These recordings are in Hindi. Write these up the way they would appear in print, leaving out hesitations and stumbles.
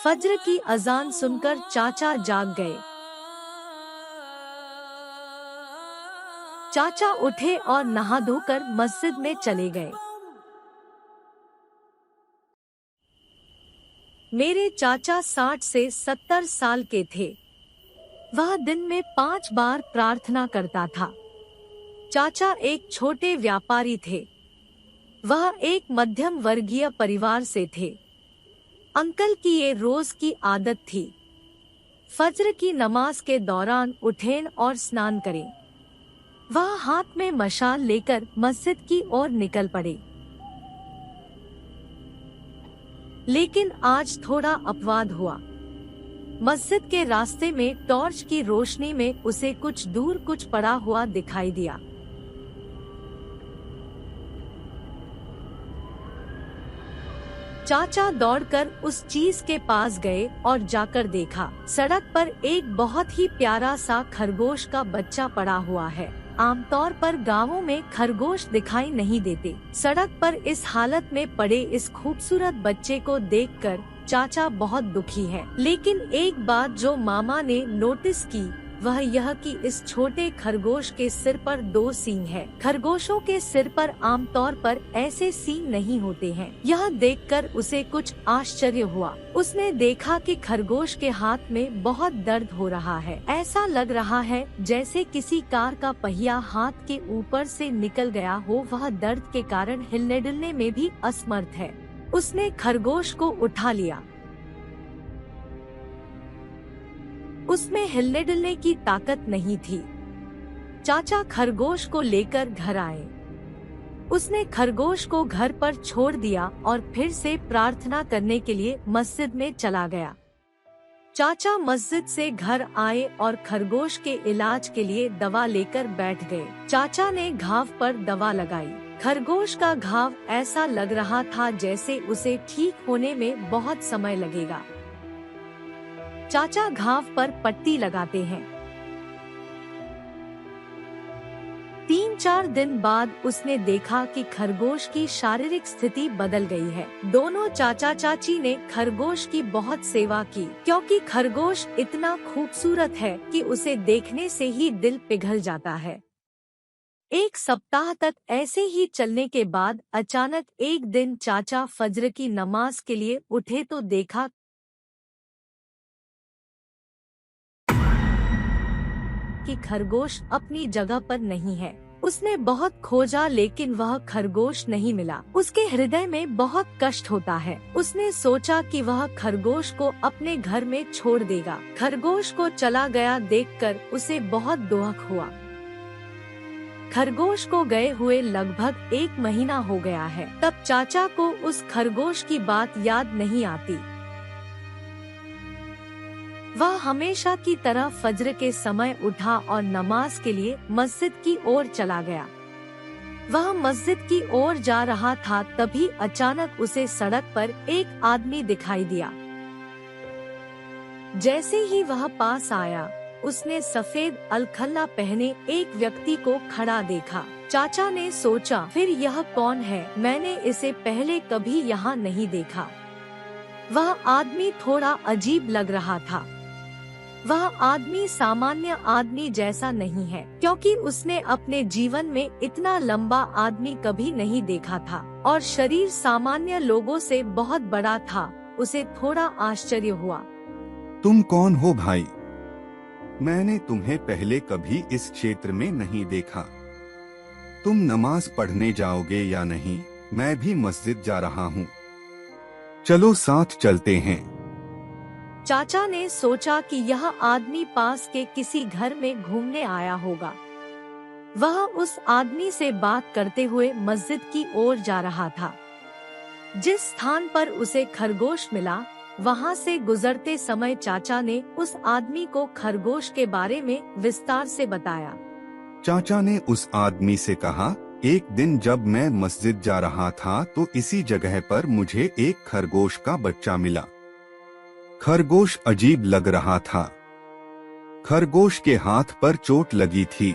फज्र की अजान सुनकर चाचा जाग गए। चाचा उठे और नहा धोकर मस्जिद में चले गए। मेरे चाचा 60 से 70 साल के थे। वह दिन में 5 बार प्रार्थना करता था। चाचा एक छोटे व्यापारी थे। वह एक मध्यम वर्गीय परिवार से थे। अंकल की ये रोज की आदत थी। फज्र की नमाज के दौरान उठें और स्नान करें। वह हाथ में मशाल लेकर मस्जिद की ओर निकल पड़े। लेकिन आज थोड़ा अपवाद हुआ। मस्जिद के रास्ते में टॉर्च की रोशनी में उसे कुछ दूर कुछ पड़ा हुआ दिखाई दिया। चाचा दौड़कर उस चीज के पास गए और जाकर देखा, सड़क पर एक बहुत ही प्यारा सा खरगोश का बच्चा पड़ा हुआ है। आमतौर पर गांवों में खरगोश दिखाई नहीं देते। सड़क पर इस हालत में पड़े इस खूबसूरत बच्चे को देखकर चाचा बहुत दुखी है। लेकिन एक बात जो मामा ने नोटिस की वह यह कि इस छोटे खरगोश के सिर पर 2 सींग है। खरगोशों के सिर पर आमतौर पर ऐसे सींग नहीं होते हैं। यह देखकर उसे कुछ आश्चर्य हुआ। उसने देखा कि खरगोश के हाथ में बहुत दर्द हो रहा है। ऐसा लग रहा है जैसे किसी कार का पहिया हाथ के ऊपर से निकल गया हो। वह दर्द के कारण हिलने डुलने में भी असमर्थ है। उसने खरगोश को उठा लिया। उसमें हिलने डुलने की ताकत नहीं थी। चाचा खरगोश को लेकर घर आए। उसने खरगोश को घर पर छोड़ दिया और फिर से प्रार्थना करने के लिए मस्जिद में चला गया। चाचा मस्जिद से घर आए और खरगोश के इलाज के लिए दवा लेकर बैठ गए। चाचा ने घाव पर दवा लगाई। खरगोश का घाव ऐसा लग रहा था जैसे उसे ठीक होने में बहुत समय लगेगा। चाचा घाव पर पट्टी लगाते हैं। 3-4 दिन बाद उसने देखा कि खरगोश की शारीरिक स्थिति बदल गई है। दोनों चाचा चाची ने खरगोश की बहुत सेवा की, क्योंकि खरगोश इतना खूबसूरत है कि उसे देखने से ही दिल पिघल जाता है। 1 सप्ताह तक ऐसे ही चलने के बाद अचानक एक दिन चाचा फज्र की नमाज के लिए उठे तो देखा कि खरगोश अपनी जगह पर नहीं है। उसने बहुत खोजा लेकिन वह खरगोश नहीं मिला। उसके हृदय में बहुत कष्ट होता है। उसने सोचा कि वह खरगोश को अपने घर में छोड़ देगा। खरगोश को चला गया देखकर उसे बहुत दुख हुआ। खरगोश को गए हुए लगभग 1 महीना हो गया है। तब चाचा को उस खरगोश की बात याद नहीं आती। वह हमेशा की तरह फज्र के समय उठा और नमाज के लिए मस्जिद की ओर चला गया। वह मस्जिद की ओर जा रहा था तभी अचानक उसे सड़क पर एक आदमी दिखाई दिया। जैसे ही वह पास आया, उसने सफेद अलखल्ला पहने एक व्यक्ति को खड़ा देखा। चाचा ने सोचा, फिर यह कौन है? मैंने इसे पहले कभी यहाँ नहीं देखा। वह आदमी थोड़ा अजीब लग रहा था। वह आदमी सामान्य आदमी जैसा नहीं है, क्योंकि उसने अपने जीवन में इतना लंबा आदमी कभी नहीं देखा था और शरीर सामान्य लोगों से बहुत बड़ा था। उसे थोड़ा आश्चर्य हुआ। तुम कौन हो भाई? मैंने तुम्हें पहले कभी इस क्षेत्र में नहीं देखा। तुम नमाज पढ़ने जाओगे या नहीं? मैं भी मस्जिद जा रहा हूँ। चलो साथ चलते हैं। चाचा ने सोचा कि यह आदमी पास के किसी घर में घूमने आया होगा। वह उस आदमी से बात करते हुए मस्जिद की ओर जा रहा था। जिस स्थान पर उसे खरगोश मिला, वहां से गुजरते समय चाचा ने उस आदमी को खरगोश के बारे में विस्तार से बताया। चाचा ने उस आदमी से कहा, एक दिन जब मैं मस्जिद जा रहा था तो इसी जगह पर मुझे एक खरगोश का बच्चा मिला। खरगोश अजीब लग रहा था। खरगोश के हाथ पर चोट लगी थी।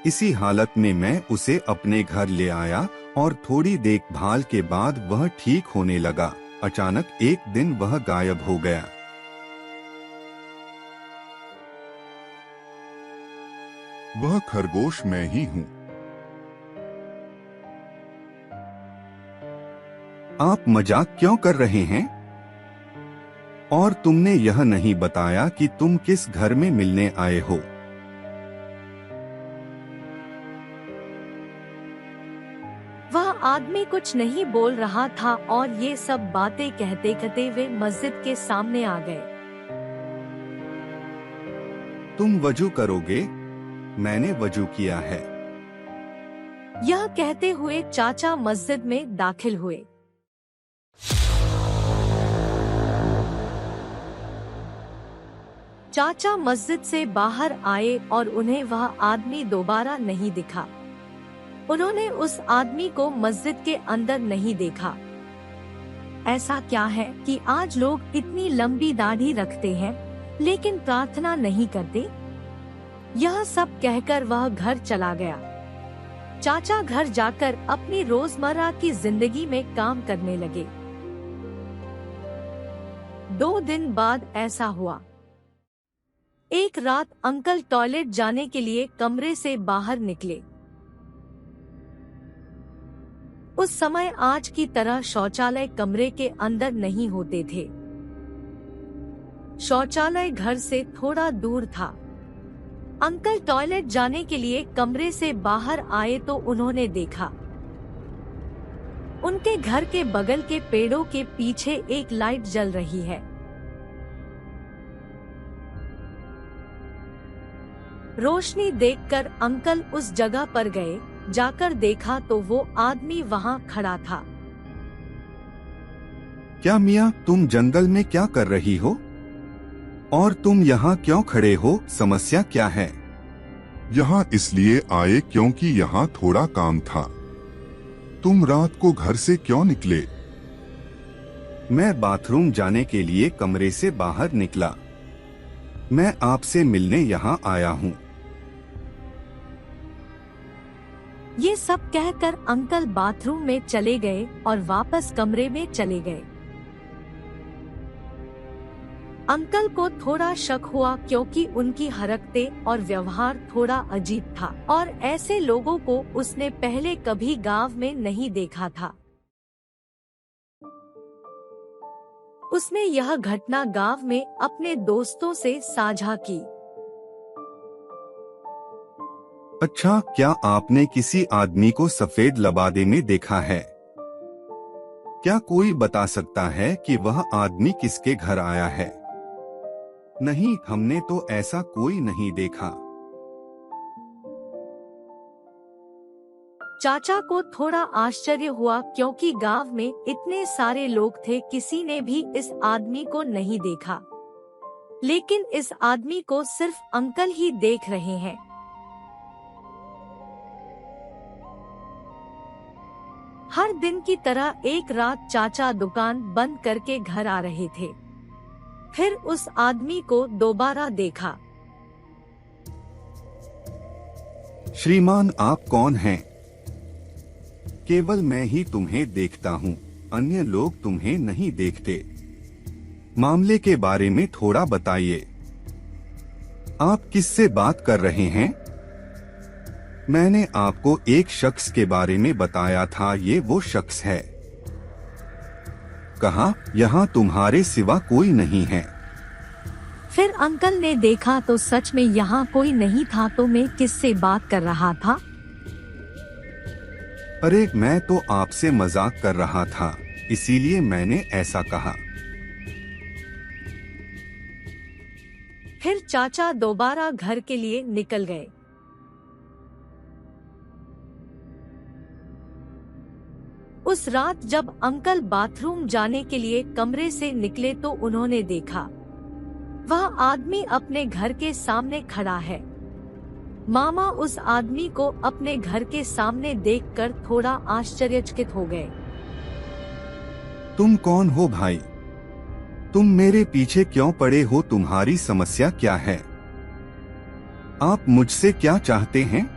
इसी हालत में मैं उसे अपने घर ले आया और थोड़ी देखभाल के बाद वह ठीक होने लगा। अचानक एक दिन वह गायब हो गया। वह खरगोश मैं ही हूँ। आप मजाक क्यों कर रहे हैं? और तुमने यह नहीं बताया कि तुम किस घर में मिलने आए हो। वह आदमी कुछ नहीं बोल रहा था और ये सब बातें कहते कहते वे मस्जिद के सामने आ गए। तुम वजू करोगे? मैंने वजू किया है। यह कहते हुए चाचा मस्जिद में दाखिल हुए। चाचा मस्जिद से बाहर आए और उन्हें वह आदमी दोबारा नहीं दिखा। उन्होंने उस आदमी को मस्जिद के अंदर नहीं देखा। ऐसा क्या है कि आज लोग इतनी लंबी दाढ़ी रखते हैं लेकिन प्रार्थना नहीं करते? यह सब कहकर वह घर चला गया। चाचा घर जाकर अपनी रोजमर्रा की जिंदगी में काम करने लगे। 2 दिन बाद ऐसा हुआ। एक रात अंकल टॉयलेट जाने के लिए कमरे से बाहर निकले। उस समय आज की तरह शौचालय कमरे के अंदर नहीं होते थे। शौचालय घर से थोड़ा दूर था। अंकल टॉयलेट जाने के लिए कमरे से बाहर आए तो उन्होंने देखा उनके घर के बगल के पेड़ों के पीछे एक लाइट जल रही है। रोशनी देखकर अंकल उस जगह पर गए। जाकर देखा तो वो आदमी वहां खड़ा था। क्या मियाँ, तुम जंगल में क्या कर रही हो? और तुम यहाँ क्यों खड़े हो? समस्या क्या है? यहाँ इसलिए आए क्योंकि यहाँ थोड़ा काम था। तुम रात को घर से क्यों निकले? मैं बाथरूम जाने के लिए कमरे से बाहर निकला। मैं आपसे मिलने यहाँ आया हूँ। ये सब कहकर अंकल बाथरूम में चले गए और वापस कमरे में चले गए। अंकल को थोड़ा शक हुआ क्योंकि उनकी हरकतें और व्यवहार थोड़ा अजीब था और ऐसे लोगों को उसने पहले कभी गांव में नहीं देखा था। उसने यह घटना गांव में अपने दोस्तों से साझा की। अच्छा, क्या आपने किसी आदमी को सफेद लबादे में देखा है? क्या कोई बता सकता है कि वह आदमी किसके घर आया है? नहीं, हमने तो ऐसा कोई नहीं देखा। चाचा को थोड़ा आश्चर्य हुआ क्योंकि गांव में इतने सारे लोग थे, किसी ने भी इस आदमी को नहीं देखा। लेकिन इस आदमी को सिर्फ अंकल ही देख रहे हैं। हर दिन की तरह एक रात चाचा दुकान बंद करके घर आ रहे थे। फिर उस आदमी को दोबारा देखा। श्रीमान, आप कौन हैं? केवल मैं ही तुम्हें देखता हूँ, अन्य लोग तुम्हें नहीं देखते। मामले के बारे में थोड़ा बताइए। आप किससे बात कर रहे हैं? मैंने आपको एक शख्स के बारे में बताया था, ये वो शख्स है। कहा, यहाँ तुम्हारे सिवा कोई नहीं है। फिर अंकल ने देखा तो सच में यहाँ कोई नहीं था। तो मैं किससे बात कर रहा था? अरे, मैं तो आपसे मजाक कर रहा था, इसीलिए मैंने ऐसा कहा। फिर चाचा दोबारा घर के लिए निकल गए। उस रात जब अंकल बाथरूम जाने के लिए कमरे से निकले तो उन्होंने देखा वह आदमी अपने घर के सामने खड़ा है। मामा उस आदमी को अपने घर के सामने देखकर थोड़ा आश्चर्यचकित हो गए। तुम कौन हो भाई? तुम मेरे पीछे क्यों पड़े हो? तुम्हारी समस्या क्या है? आप मुझसे क्या चाहते हैं?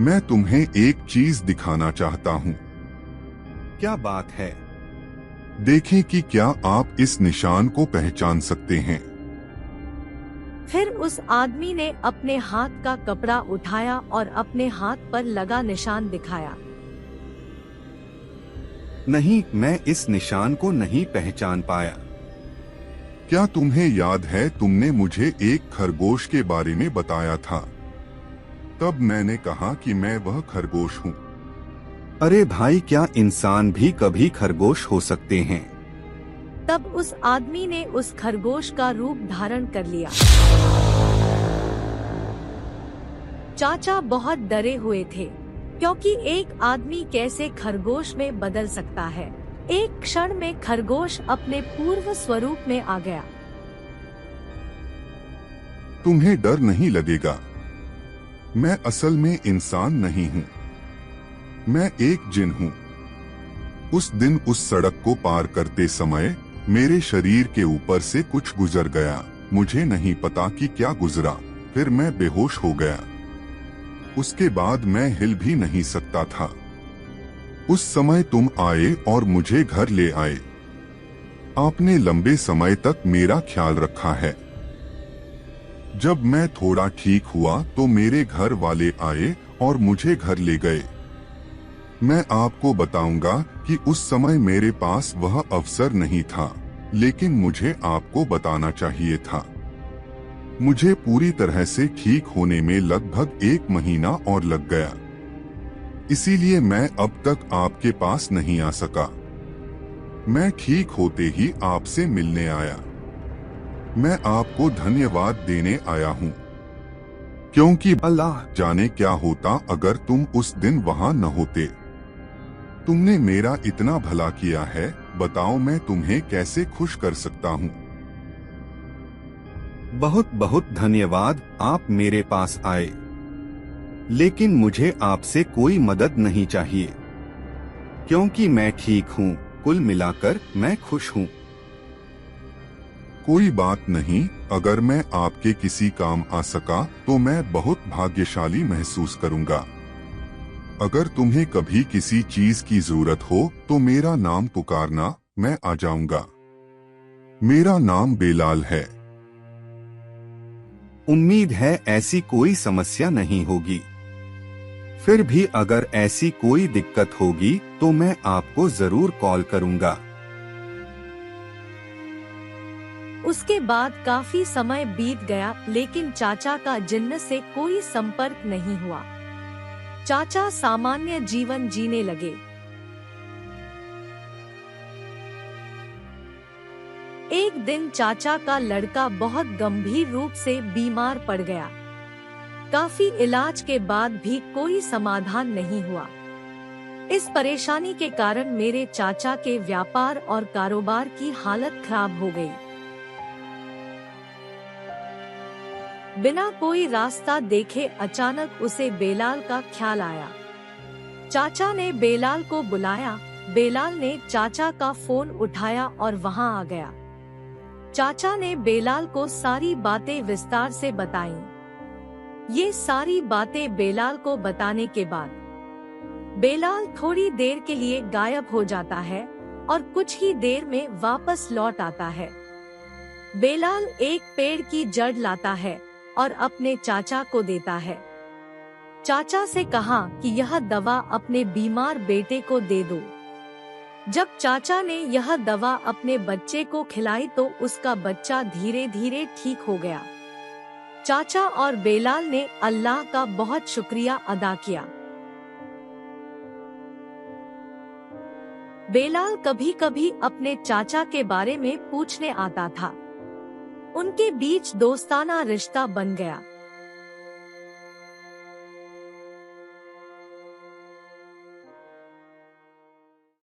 मैं तुम्हें एक चीज दिखाना चाहता हूँ। क्या बात है? देखें कि क्या आप इस निशान को पहचान सकते हैं। फिर उस आदमी ने अपने हाथ का कपड़ा उठाया और अपने हाथ पर लगा निशान दिखाया। नहीं, मैं इस निशान को नहीं पहचान पाया। क्या तुम्हें याद है तुमने मुझे एक खरगोश के बारे में बताया था? तब मैंने कहा कि मैं वह खरगोश हूँ। अरे भाई, क्या इंसान भी कभी खरगोश हो सकते हैं? तब उस आदमी ने उस खरगोश का रूप धारण कर लिया। चाचा बहुत डरे हुए थे, क्योंकि एक आदमी कैसे खरगोश में बदल सकता है। एक क्षण में खरगोश अपने पूर्व स्वरूप में आ गया। तुम्हें डर नहीं लगेगा। मैं असल में इंसान नहीं हूँ, मैं एक जिन हूँ। उस दिन उस सड़क को पार करते समय मेरे शरीर के ऊपर से कुछ गुजर गया। मुझे नहीं पता कि क्या गुजरा। फिर मैं बेहोश हो गया। उसके बाद मैं हिल भी नहीं सकता था। उस समय तुम आए और मुझे घर ले आए। आपने लंबे समय तक मेरा ख्याल रखा है। जब मैं थोड़ा ठीक हुआ तो मेरे घर वाले आए और मुझे घर ले गए। मैं आपको बताऊंगा कि उस समय मेरे पास वह अवसर नहीं था, लेकिन मुझे आपको बताना चाहिए था। मुझे पूरी तरह से ठीक होने में लगभग 1 महीना और लग गया। इसीलिए मैं अब तक आपके पास नहीं आ सका। मैं ठीक होते ही आपसे मिलने आया। मैं आपको धन्यवाद देने आया हूँ, क्योंकि अल्लाह जाने क्या होता अगर तुम उस दिन वहाँ न होते। तुमने मेरा इतना भला किया है, बताओ मैं तुम्हें कैसे खुश कर सकता हूँ। बहुत बहुत धन्यवाद, आप मेरे पास आए। लेकिन मुझे आपसे कोई मदद नहीं चाहिए, क्योंकि मैं ठीक हूँ। कुल मिलाकर मैं खुश हूँ। कोई बात नहीं, अगर मैं आपके किसी काम आ सका तो मैं बहुत भाग्यशाली महसूस करूँगा। अगर तुम्हें कभी किसी चीज की जरूरत हो तो मेरा नाम पुकारना, मैं आ जाऊंगा। मेरा नाम बेलाल है। उम्मीद है ऐसी कोई समस्या नहीं होगी। फिर भी अगर ऐसी कोई दिक्कत होगी तो मैं आपको जरूर कॉल करूंगा। उसके बाद काफी समय बीत गया, लेकिन चाचा का जिन्न से कोई संपर्क नहीं हुआ। चाचा सामान्य जीवन जीने लगे। एक दिन चाचा का लड़का बहुत गंभीर रूप से बीमार पड़ गया। काफी इलाज के बाद भी कोई समाधान नहीं हुआ। इस परेशानी के कारण मेरे चाचा के व्यापार और कारोबार की हालत खराब हो गई। बिना कोई रास्ता देखे अचानक उसे बेलाल का ख्याल आया। चाचा ने बेलाल को बुलाया। बेलाल ने चाचा का फोन उठाया और वहां आ गया। चाचा ने बेलाल को सारी बातें विस्तार से बताईं। ये सारी बातें बेलाल को बताने के बाद बेलाल थोड़ी देर के लिए गायब हो जाता है और कुछ ही देर में वापस लौट आता है। बेलाल एक पेड़ की जड़ लाता है और अपने चाचा को देता है। चाचा से कहा कि यह दवा अपने बीमार बेटे को दे दो। जब चाचा ने यह दवा अपने बच्चे को खिलाई तो उसका बच्चा धीरे धीरे ठीक हो गया। चाचा और बेलाल ने अल्लाह का बहुत शुक्रिया अदा किया। बेलाल कभी कभी अपने चाचा के बारे में पूछने आता था। उनके बीच दोस्ताना रिश्ता बन गया।